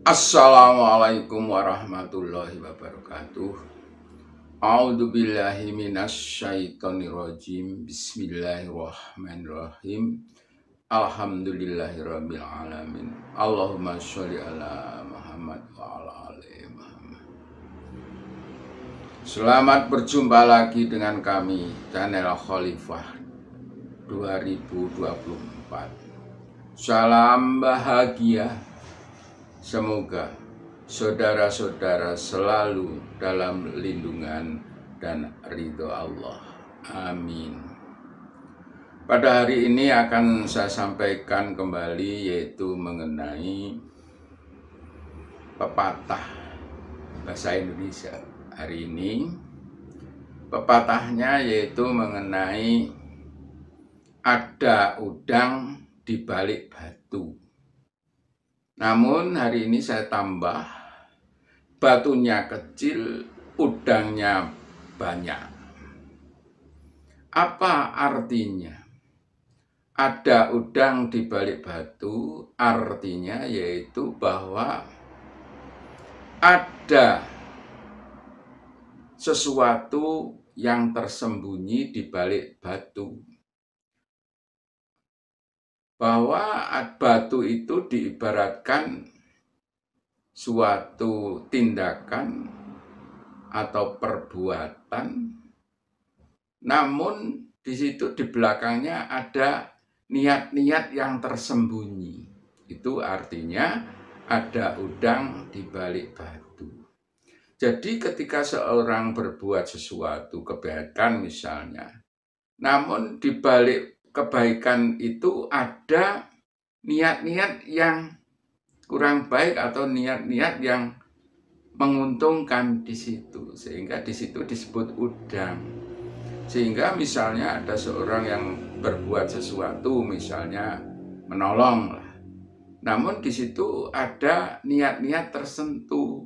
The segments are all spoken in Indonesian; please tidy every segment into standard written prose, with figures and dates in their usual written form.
Assalamualaikum warahmatullahi wabarakatuh. A'udzubillahi minasyaitonirrajim. Bismillahirrahmanirrahim. Alhamdulillahirabbil alamin. Allahumma sholli ala Muhammad wa ala ali Muhammad. Selamat berjumpa lagi dengan kami channel Khalifah 2024. Salam bahagia. Semoga saudara-saudara selalu dalam lindungan dan ridho Allah. Amin. Pada hari ini akan saya sampaikan kembali yaitu mengenai pepatah bahasa Indonesia. Hari ini pepatahnya yaitu mengenai ada udang di balik batu. Namun hari ini saya tambah, batunya kecil, udangnya banyak. Apa artinya? Ada udang di balik batu, artinya yaitu bahwa ada sesuatu yang tersembunyi di balik batu. Bahwa batu itu diibaratkan suatu tindakan atau perbuatan, namun di situ di belakangnya ada niat-niat yang tersembunyi. Itu artinya ada udang di balik batu. Jadi ketika seorang berbuat sesuatu kebaikan misalnya, namun di balik kebaikan itu ada niat-niat yang kurang baik atau niat-niat yang menguntungkan di situ, sehingga di situ disebut udang. Sehingga misalnya ada seorang yang berbuat sesuatu, misalnya menolong lah, namun di situ ada niat-niat tertentu.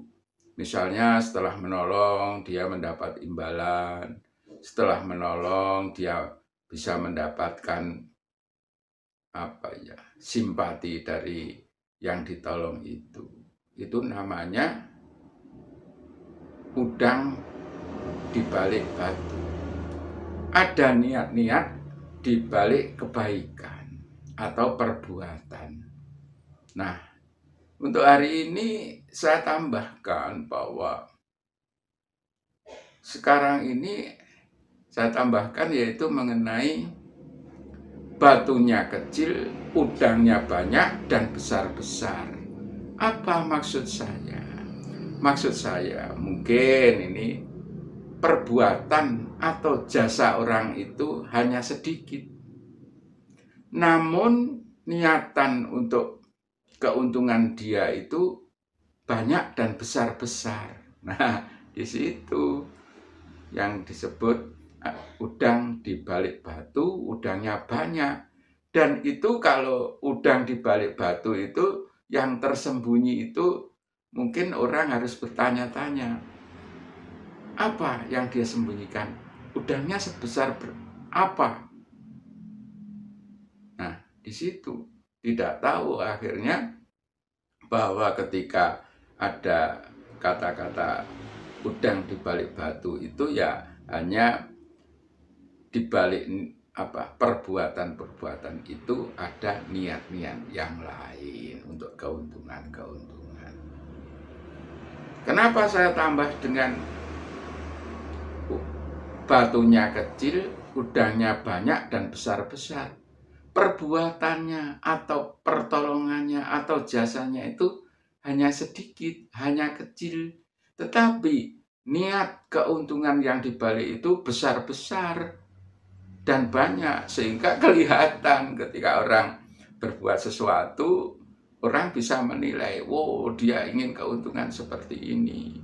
Misalnya setelah menolong dia mendapat imbalan, setelah menolong dia bisa mendapatkan simpati dari yang ditolong itu. Itu namanya udang di balik batu. Ada niat-niat di balik kebaikan atau perbuatan. Nah, untuk hari ini saya tambahkan bahwa sekarang ini saya tambahkan yaitu mengenai batunya kecil, udangnya banyak dan besar-besar. Apa maksud saya? Maksud saya mungkin ini perbuatan atau jasa orang itu hanya sedikit, namun niatan untuk keuntungan dia itu banyak dan besar-besar. Nah, di situ yang disebut udang di balik batu, udangnya banyak. Dan itu kalau udang di balik batu itu yang tersembunyi itu mungkin orang harus bertanya-tanya, apa yang dia sembunyikan? Udangnya sebesar apa? Nah, di situ tidak tahu akhirnya bahwa ketika ada kata-kata udang di balik batu itu ya hanya di balik perbuatan-perbuatan itu ada niat-niat yang lain untuk keuntungan-keuntungan. Kenapa saya tambah dengan batunya kecil, udangnya banyak dan besar-besar? Perbuatannya atau pertolongannya atau jasanya itu hanya sedikit, hanya kecil, tetapi niat keuntungan yang dibalik itu besar-besar dan banyak, sehingga kelihatan ketika orang berbuat sesuatu, orang bisa menilai, wow, dia ingin keuntungan seperti ini,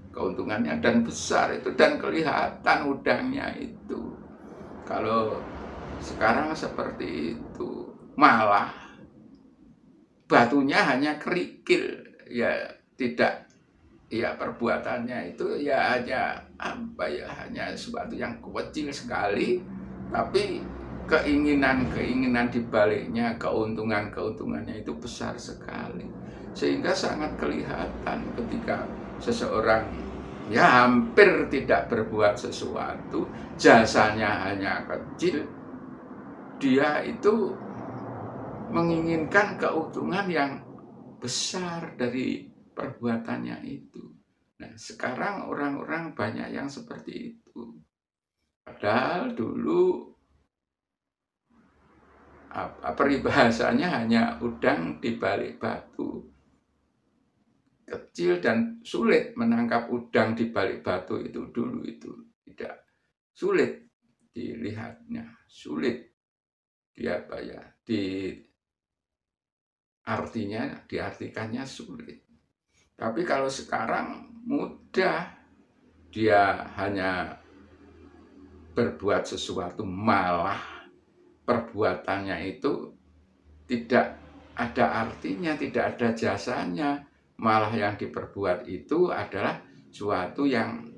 keuntungannya dan besar itu, dan kelihatan udangnya itu. Kalau sekarang seperti itu, malah batunya hanya kerikil, ya tidak, ya perbuatannya itu ya hanya sesuatu yang kecil sekali, tapi keinginan-keinginan dibaliknya, keuntungan-keuntungannya itu besar sekali. Sehingga sangat kelihatan ketika seseorang ya hampir tidak berbuat sesuatu, jasanya hanya kecil, dia itu menginginkan keuntungan yang besar dari perbuatannya itu. Nah, sekarang orang-orang banyak yang seperti itu. Padahal dulu peribahasanya hanya udang di balik batu. Kecil dan sulit menangkap udang di balik batu itu dulu itu tidak sulit dilihatnya, sulit diartikannya sulit. Tapi kalau sekarang mudah, dia hanya berbuat sesuatu, malah perbuatannya itu tidak ada artinya, tidak ada jasanya, malah yang diperbuat itu adalah suatu yang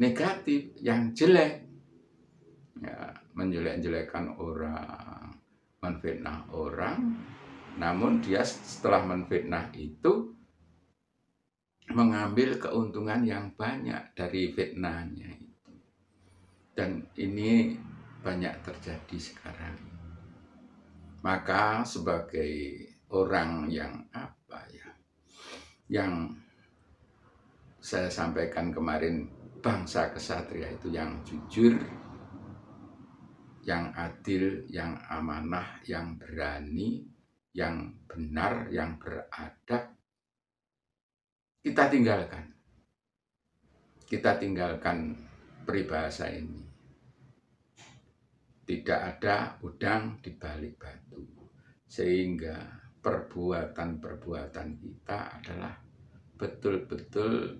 negatif, yang jelek, ya, menjelek-jelekan orang, menfitnah orang. Namun dia setelah menfitnah itu mengambil keuntungan yang banyak dari fitnahnya itu. Dan ini banyak terjadi sekarang. Maka sebagai orang yang yang saya sampaikan kemarin, bangsa kesatria itu yang jujur, yang adil, yang amanah, yang berani, yang benar, yang beradab, kita tinggalkan peribahasa ini. Tidak ada udang di balik batu, sehingga perbuatan-perbuatan kita adalah betul-betul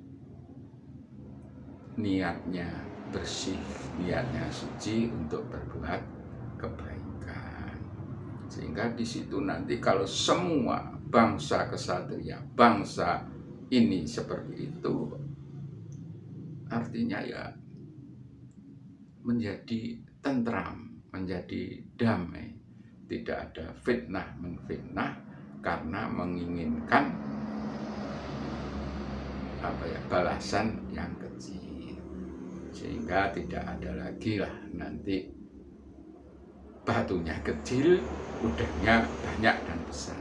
niatnya bersih, niatnya suci untuk berbuat kebaikan. Sehingga di situ nanti kalau semua bangsa kesatria, bangsa ini seperti itu, artinya ya menjadi tentram, menjadi damai, tidak ada fitnah menfitnah karena menginginkan balasan yang kecil, sehingga tidak ada lagi lah nanti batunya kecil, udangnya banyak dan besar.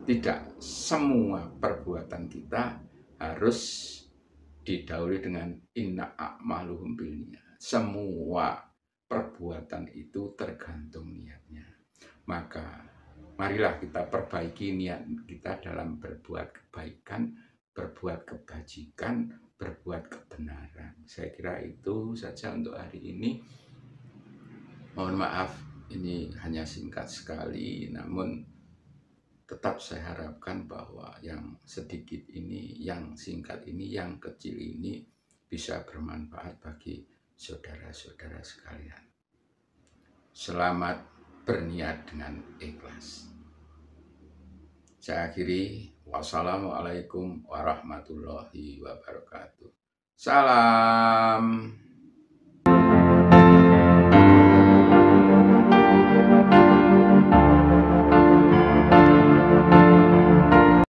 Tidak semua perbuatan kita harus didahului dengan inna a'maluhum binniyat. Semua perbuatan itu tergantung niatnya. Maka marilah kita perbaiki niat kita dalam berbuat kebaikan, berbuat kebajikan, berbuat kebenaran. Saya kira itu saja untuk hari ini. Mohon maaf, ini hanya singkat sekali, namun tetap saya harapkan bahwa yang sedikit ini, yang singkat ini, yang kecil ini bisa bermanfaat bagi saudara-saudara sekalian. Selamat berniat dengan ikhlas. Saya akhiri. Wassalamualaikum warahmatullahi wabarakatuh. Salam.